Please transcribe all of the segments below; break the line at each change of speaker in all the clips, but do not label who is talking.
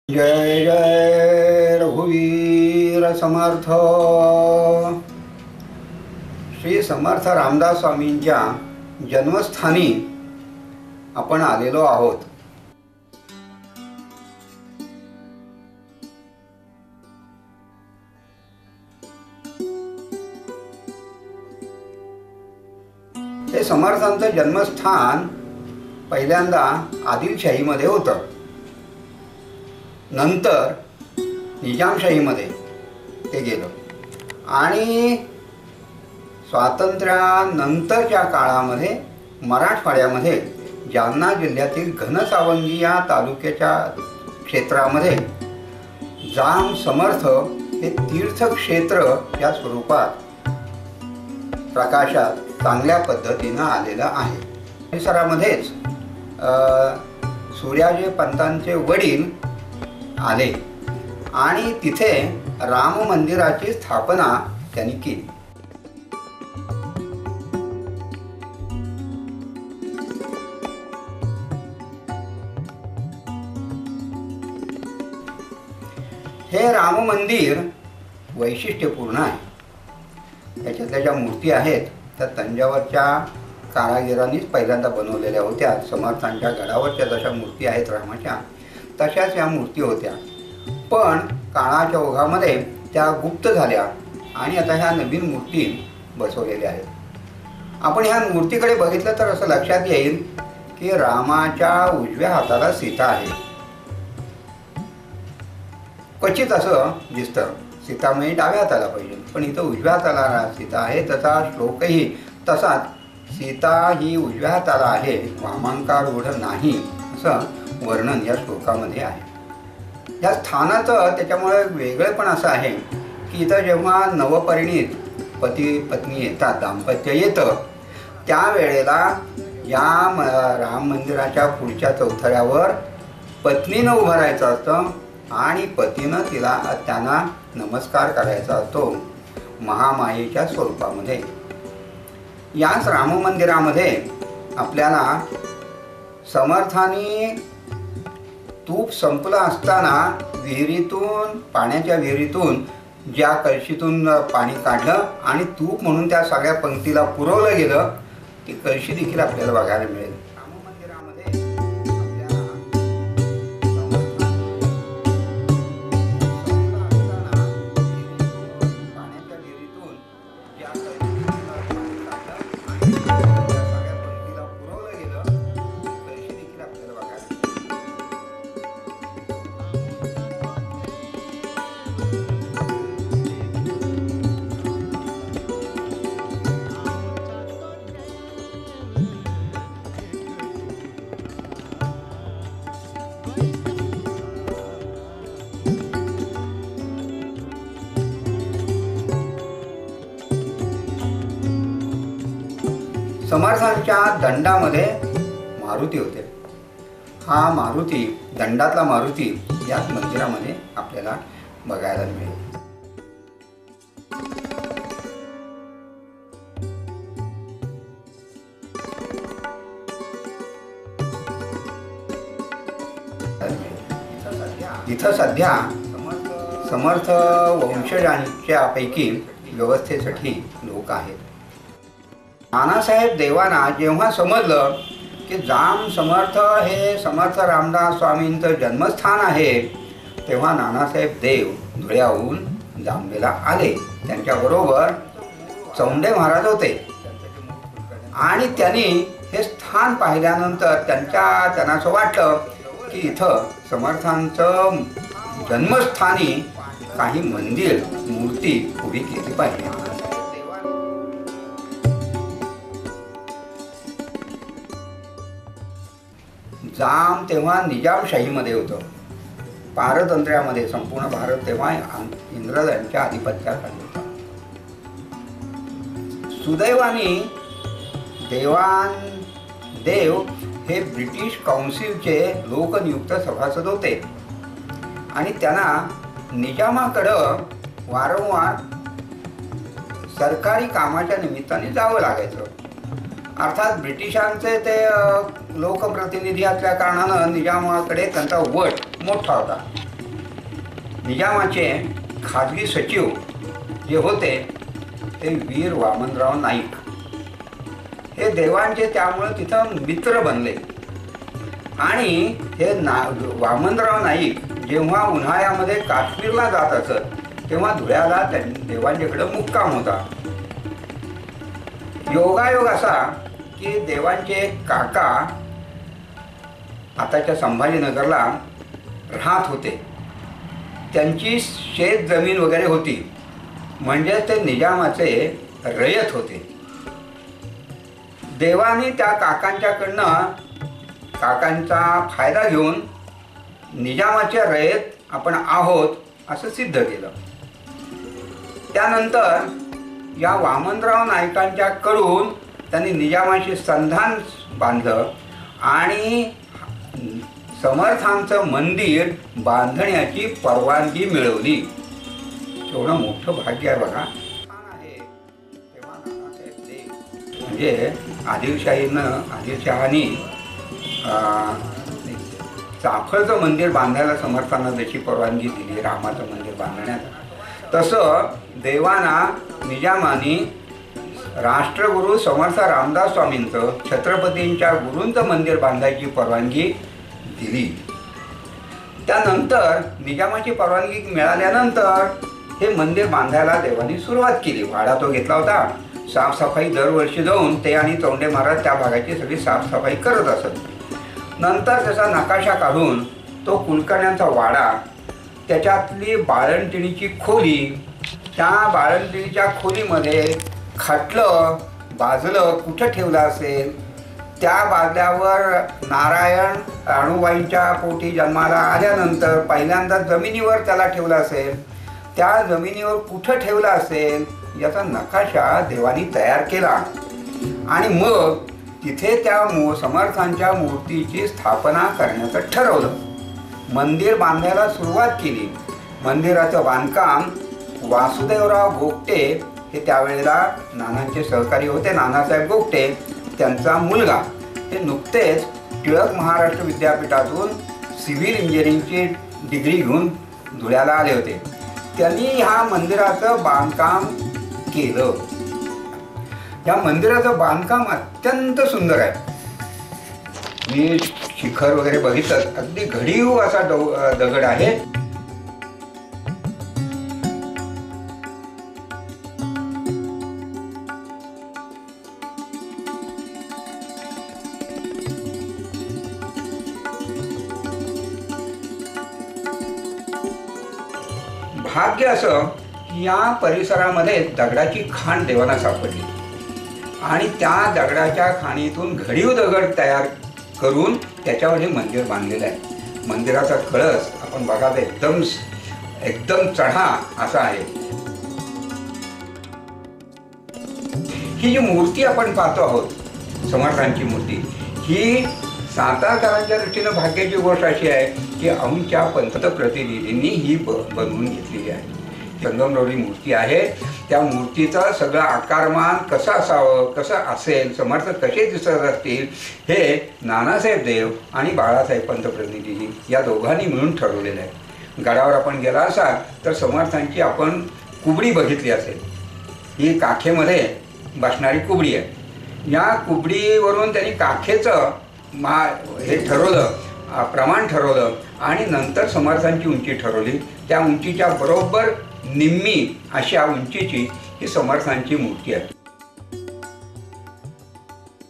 जय जय रघुवीर समर्थ। श्री समर्थ रामदास स्वामींच्या जन्मस्थानी आपण आलेलो आहोत। हे समर्थांचं जन्मस्थान पहिल्यांदा आदिलशाहीमध्ये होतं, नंतर निजामशाहीमध्ये ते गेलं आणि स्वातंत्र्यानंतरच्या काळामध्ये मराठवाड्यामध्ये जालना जिल्ह्यातील घनसावंगी या तालुक्याच्या क्षेत्रामध्ये जाम समर्थ हे तीर्थक्षेत्र या स्वरूपात प्रकाशात चांगल्या पद्धतीनं आलेलं आहे। परिसरामध्येच सूर्याजी पंतांचे वडील आले आणि तिथे राम मंदिराची स्थापना त्यांनी केली। हे राम मंदिर वैशिष्ट्यपूर्ण आहे। त्याच्यातल्या ज्या मूर्ती आहेत त्या तंजावरच्या कारागिरांनीच पहिल्यांदा बनवलेल्या होत्या। समर्थांच्या गडावरच्या जशा मूर्ती आहेत रामाच्या तशाच या मूर्ती होत्या, पण काळाच्या ओघामध्ये त्या गुप्त झाल्या आणि आता ह्या नवीन मूर्ती बसवलेल्या आहेत। आपण ह्या मूर्तीकडे बघितलं तर असं लक्षात येईल की रामाच्या उजव्या हाताला सीता आहे। क्वचित असं दिसतं सीतामाई डाव्या हाताला पाहिजे, पण इथं उजव्या हाताला सीता आहे। त्याचा श्लोकही तसाच, सीता ही उजव्या हाताला आहे, वामांकार रूढ नाही असं वर्णन या श्लोकामध्ये आहे। या स्थानाचं त्याच्यामुळे वेगळं पण असं आहे की इथं जेव्हा नवपरिणीत पती पत्नी येतात, दाम्पत्य येतं, त्यावेळेला या राम मंदिराच्या पुढच्या चौथऱ्यावर पत्नीनं उभं राहायचं असतं आणि पतीनं त्यांना नमस्कार करायचा असतो महामायेच्या स्वरूपामध्ये। याच राम मंदिरामध्ये आपल्याला समर्थांनी तूप संपलं असताना विहिरीतून, पाण्याच्या विहिरीतून ज्या कळशीतून पाणी काढलं आणि तूप म्हणून त्या सगळ्या पंक्तीला पुरवलं गेलं, ती कळशी देखील आपल्याला बघायला मिळेल। राम मंदिरामध्ये पाण्याच्या विहिरीतून ज्या कळशीतून पाणी काढलं आणि त्या सगळ्या पंक्तीला पुरवलं गेलं, ती कळशी देखील आपल्याला बघायला मिळेल। समर्थांच्या दंडामध्ये मारुती होते। हा मारुती, दंडातला मारुती याच मंदिरामध्ये आपल्याला बघायला मिळेल। इथं सध्या समर्थ वंशजांच्या पैकी व्यवस्थेसाठी लोक आहेत। नानासाहेब देवांना जेव्हा समजलं की जाम समर्थ हे समर्थ रामदास स्वामींचं जन्मस्थान आहे, तेव्हा नानासाहेब देव धुळ्याहून जामनेला आले। त्यांच्याबरोबर चौंडे महाराज होते आणि त्यांनी हे स्थान पाहिल्यानंतर त्यांना असं वाटलं की इथं समर्थांचं जन्मस्थानी काही मंदिर, मूर्ती उभी केली पाहिजे। जाम तेव्हा निजामशाहीमध्ये होतं, पारतंत्र्यामध्ये संपूर्ण भारत तेव्हा इंग्रजांच्या आधिपत्याखाली होता। सुदैवाने देव हे ब्रिटिश काउन्सिलचे लोकनियुक्त सभासद होते आणि त्यांना निजामाकडं वारंवार सरकारी कामाच्या निमित्ताने जावं लागायचं। अर्थात ब्रिटिशांचे ते लोकप्रतिनिधी असल्या कारणानं निजामाकडे त्यांचा वट मोठा होता निजामाचे खाजगी सचिव जे होते ते वीर वामनराव नाईक हे देवांचे त्यामुळे तिथं मित्र बनले. आणि हे वामनराव नाईक जेव्हा उन्हाळ्यामध्ये काश्मीरला जात असत तेव्हा धुळ्याला देवांच्याकडं मुक्काम होता. योगायोग असा की देवांचे काका आताच्या संभाजीनगरला राहत होते. त्यांची शेत जमीन वगैरे होती, म्हणजे ते निजामाचे रयत होते. देवाने त्या काकांच्याकडनं काकांचा फायदा घेऊन निजामाचे रयत आपण आहोत असं सिद्ध केलं. त्यानंतर या वामनराव नाईकांच्याकडून त्यांनी निजामाशी संधान बांधलं आणि समर्थांचं मंदिर बांधण्याची परवानगी मिळवली. एवढं मोठं भाग्य आहे बघा. तेव्हा नानासाहेब देव म्हणजे आदिलशहानी चाफळचं मंदिर बांधायला समर्थांना जशी परवानगी दिली रामाचं मंदिर बांधण्यात, तसं देवाना निजामाने राष्ट्रगुरू समर्थ रामदास स्वामींचं छत्रपतींच्या गुरूंचं मंदिर बांधायची परवानगी दिली. त्यानंतर निजामाची परवानगी मिळाल्यानंतर हे मंदिर बांधायला देवानी सुरुवात केली. भाडा तो घेतला होता. साफसफाई दरवर्षी जाऊन ते आणि चौंडे महाराज त्या भागाची सगळी साफसफाई करत असत. नंतर त्याचा नकाशा काढून तो कुलकर्ण्यांचा वाडा, त्याच्यातली बाळंतिणीची खोली, त्या बाळंतिणीच्या खोलीमध्ये खाटलं बाजलं कुठं ठेवलं असेल, त्या बाजल्यावर नारायण अणुबाईंच्या पोटी जन्माला आल्यानंतर पहिल्यांदा जमिनीवर त्याला ठेवलं असेल, त्या जमिनीवर कुठं ठेवलं असेल याचा नकाशा देवानी तयार केला. आणि मग तिथे त्या समर्थांच्या मूर्तीची स्थापना करण्याचं ठरवलं. मंदिर बांधायला सुरुवात केली. मंदिराचं बांधकाम वासुदेवराव गोगटे हे त्यावेळेला नानांचे सहकारी होते. नानासाहेब गोगटे त्यांचा मुलगा ते नुकतेच टिळक महाराष्ट्र विद्यापीठातून सिव्हिल इंजिनिअरिंगची डिग्री घेऊन धुळ्याला आले होते. त्यांनी ह्या मंदिराचं बांधकाम केलं. या मंदिराचं बांधकाम अत्यंत सुंदर आहे. मी शिखर वगैरे बघितलं, अगदी घडीव असा दगड आहे. भाग्य असं की या परिसरामध्ये दगडाची खाण देवांना सापडली आणि त्या दगडाच्या खाणीतून घडीव दगड तयार करून त्याच्यावर हे मंदिर बांधलेलं आहे. मंदिराचा कळस आपण बघा, एकदम चढा असा आहे. ही जी मूर्ती आपण पाहतो आहोत समर्थांची मूर्ती, ही सातारकरांच्या दृष्टीनं भाग्याची गोष्ट अशी आहे की आमच्या पंतप्रतिनिधींनी ही बनवून घेतलेली आहे. संगमरवरी मूर्ती आहे. त्या मूर्तीचा सगळं आकारमान कसं असावं, कसं असेल, समर्थ कसे दिसत असतील, हे नानासाहेब देव आणि बाळासाहेब पंतप्रतिनिधी या दोघांनी मिळून ठरवलेलं आहे. गडावर आपण गेला असाल तर समर्थांची आपण कुबडी बघितली असेल. ही काखेमध्ये बसणारी कुबडी आहे. या कुबडीवरून त्यांनी काखेचं हे ठरवलं, प्रमाण ठरवलं आणि नंतर समर्थांची उंची ठरवली. त्या उंचीच्या बरोबर निम्मी अशा उंचीची ही समर्थांची मूर्ती आहे.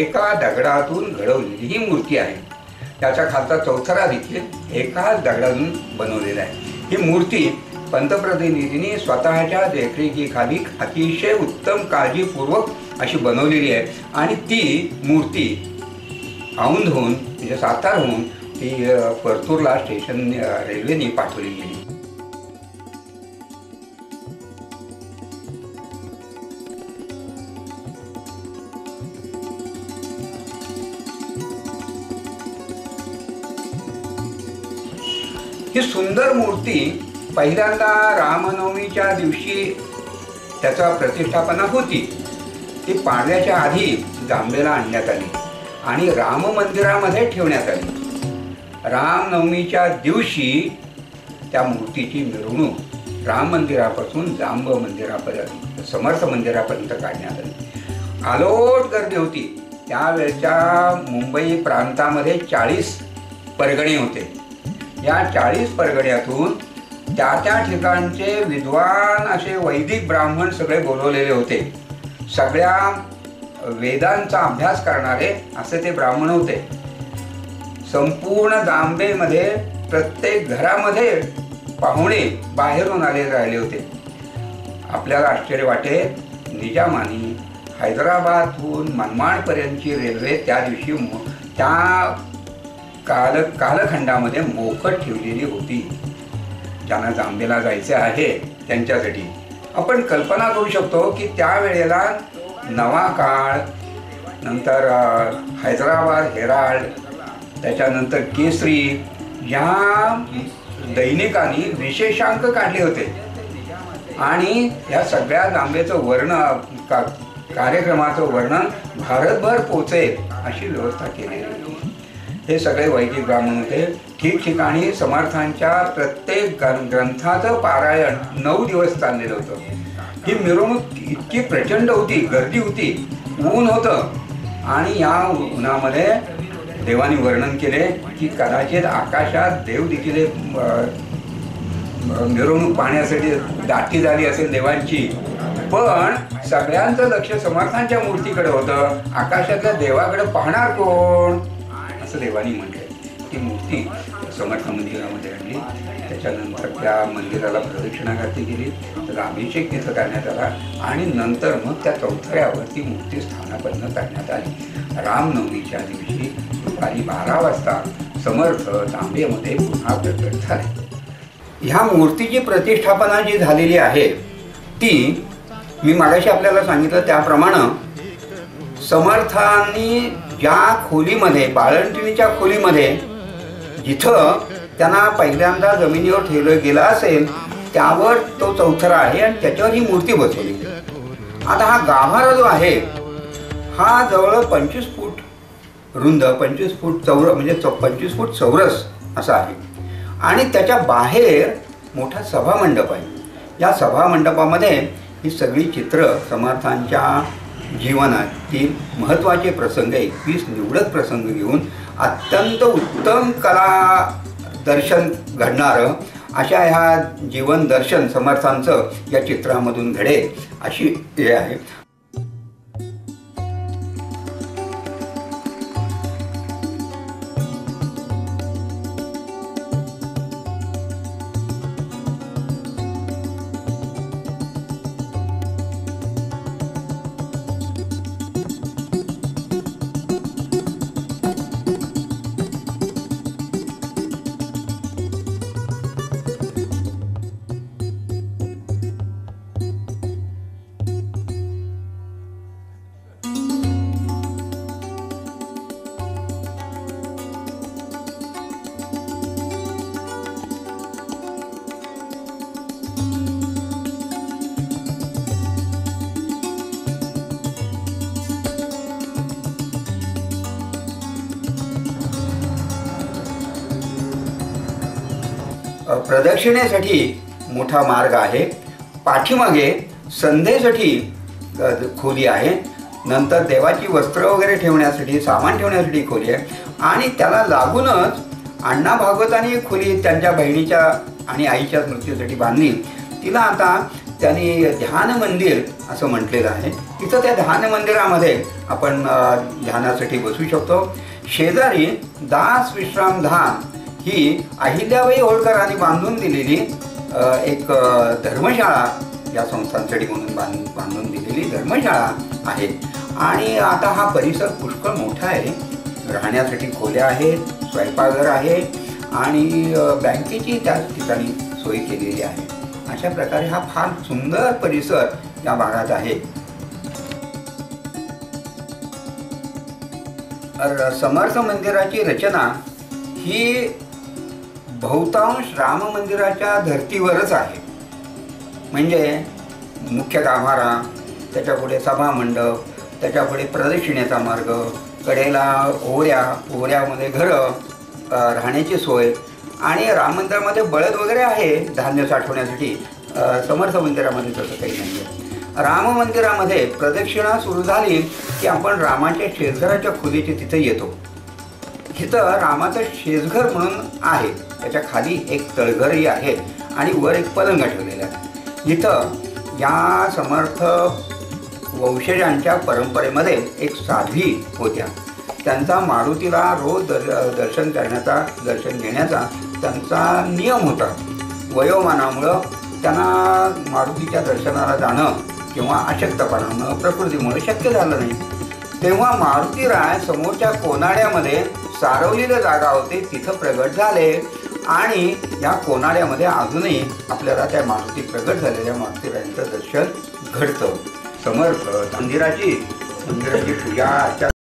एका दगडातून घडवलेली ही मूर्ती आहे. त्याचा खालचा चौथरा देखील एकाच दगडातून बनवलेला आहे. ही मूर्ती पंतप्रतिनिधींनी स्वतःच्या देखरेखीखाली अतिशय उत्तम काळजीपूर्वक अशी बनवलेली आहे आणि ती मूर्ती औंधहून म्हणजे सातारहून ती परतूरला स्टेशन रेल्वेने पाठवली गेली. ही सुंदर मूर्ती पहिल्यांदा रामनवमीच्या दिवशी त्याचा प्रतिष्ठापना होती. ती पाडव्याच्या आधी जांभेला आणण्यात आली आणि राम मंदिरामध्ये ठेवण्यात आली. रामनवमीच्या दिवशी त्या मूर्तीची मिरवणूक राम मंदिरापासून जांब मंदिरापर्यंत, समर्थ मंदिरापर्यंत काढण्यात आली. आलोट गर्दी होती. त्यावेळच्या मुंबई प्रांतामध्ये 40 परगणे होते. या 40 परगण्यातून त्या ठिकाणचे विद्वान असे वैदिक ब्राह्मण सगळे बोलवलेले होते. सगळ्या वेदांचा अभ्यास करणारे असे ते ब्राह्मण होते. संपूर्ण जांबेमध्ये प्रत्येक घरामध्ये पाहुणे बाहेरून आले राहिले होते. आपल्याला आश्चर्य वाटेल, निजामाने हैदराबादहून मनमाडपर्यंतची रेल्वे त्या दिवशी त्या कालखंडामध्ये मोफत ठेवलेली होती. ज्यांना जांबेला जायचे आहे त्यांच्यासाठी. आपण कल्पना करू शकतो की त्यावेळेला नवा काळ, नंतर हैदराबाद हेराल्ड, त्याच्यानंतर केसरी या दैनिकांनी विशेषांक काढले होते आणि या सगळ्या जांबेचं कार्यक्रमाचं वर्णन भारतभर पोचेल अशी व्यवस्था केलेली होती. हे सगळे वैदिक ब्राह्मण होते. ठिकठिकाणी समर्थांच्या प्रत्येक ग्रंथाचं पारायण 9 दिवस चाललेलं होतं. ही मिरवणूक इतकी प्रचंड होती, गर्दी होती, ऊन होतं आणि या उन्हामध्ये देवानी वर्णन केले की कदाचित आकाशात देव देखील मिरवणूक पाहण्यासाठी दाटी झाली असेल देवांची. पण सगळ्यांचं लक्ष समर्थांच्या मूर्तीकडे होतं. आकाशातल्या देवाकडे पाहणार कोण असं देवानी म्हटलं. ती मूर्ती समर्थ मंदिरामध्ये आणली. त्याच्यानंतर त्या मंदिराला प्रदक्षिणा घातली गेली. त्याला अभिषेक तिथं करण्यात आला आणि नंतर मग त्या चौथऱ्यावर ती मूर्ती स्थानापन्न करण्यात आली. रामनवमीच्या दिवशी दुपारी 12 वाजता समर्थ जांबेमध्ये पुन्हा प्रकट झाले. ह्या मूर्तीची प्रतिष्ठापना जी झालेली आहे ती मी मागाशी आपल्याला सांगितलं त्याप्रमाणे समर्थांनी ज्या खोलीमध्ये, बाळंटिणीच्या खोलीमध्ये जिथं त्यांना पहिल्यांदा जमिनीवर ठेवलं गेलं असेल त्यावर तो चौथरा आहे आणि त्याच्यावर ही मूर्ती बसवली. आता हा गाभारा जो आहे हा जवळ 25 फूट रुंद, 25 फूट चौरस, म्हणजे 25 फूट चौरस असा आहे आणि त्याच्या बाहेर मोठा सभामंडप आहे. या सभामंडपामध्ये ही सगळी चित्र समर्थांच्या जीवनातील महत्त्वाचे प्रसंग, 21 निवडक प्रसंग घेऊन अत्यंत उत्तम कला दर्शन घडणारं अशा ह्या जीवन दर्शन समर्थांचं या चित्रामधून घडेल अशी हे आहे. प्रदक्षिणेसाठी मोठा मार्ग आहे. पाठीमागे संध्येसाठी खोली आहे. नंतर देवाची वस्त्र वगैरे ठेवण्यासाठी, सामान ठेवण्यासाठी खोली आहे आणि त्याला लागूनच अण्णा भागवतांनी एक खोली त्यांच्या बहिणीच्या आणि आईच्या स्मृतीसाठी बांधली. तिला आता त्यांनी ध्यान मंदिर असं म्हटलेलं आहे. तिथं त्या ध्यान मंदिरामध्ये आपण ध्यानासाठी बसू शकतो. शेजारी दास विश्रामधाम ही अहिल्याबाई होळकरांनी बांधून दिलेली एक धर्मशाळा, या संस्थांसाठी म्हणून बांधून दिलेली धर्मशाळा आहे. आणि आता हा परिसर पुष्कळ मोठा आहे. राहण्यासाठी खोल्या आहेत, स्वयंपाकघर आहे आणि बँकेची त्याच ठिकाणी सोय केलेली आहे. अशा प्रकारे हा फार सुंदर परिसर या भागात आहे. समर्थ मंदिराची रचना ही बहुतांश राम मंदिराच्या धर्तीवरच आहे. म्हणजे मुख्य गाभारा, त्याच्यापुढे सभामंडप, त्याच्यापुढे प्रदक्षिणेचा मार्ग, कडेला ओऱ्यामध्ये घरं, राहण्याची सोय आणि राम मंदिरामध्ये बळद वगैरे आहे धान्य साठवण्यासाठी. समर्थ मंदिरामध्ये तसं काही नाही आहे. राम मंदिरामध्ये प्रदक्षिणा सुरू झाली की आपण रामाच्या शेजघराच्या खोलीचे तिथे येतो. तिथं रामाचं शेजघर म्हणून आहे, त्याच्या खाली एक तळघरही आहे आणि वर एक पलंग ठेवलेला आहे. इथं या समर्थ वंशजांच्या परंपरेमध्ये एक साध्वी होत्या. त्यांचा मारुतीला रोज दर्शन घेण्याचा त्यांचा नियम होता. वयोमानामुळं त्यांना मारुतीच्या दर्शनाला जाणं किंवा अशक्तपणानं प्रकृतीमुळे शक्य झालं नाही. तेव्हा मारुतीराय समोरच्या कोनाड्यामध्ये सारवलेलं जागा होते तिथं प्रगट झाले आणि या कोनाड्यामध्ये अजूनही आपल्याला त्या मारुती प्रगट झालेल्या मारुतीरायांचं दर्शन घडतं. समर्थ मंदिराची पूजा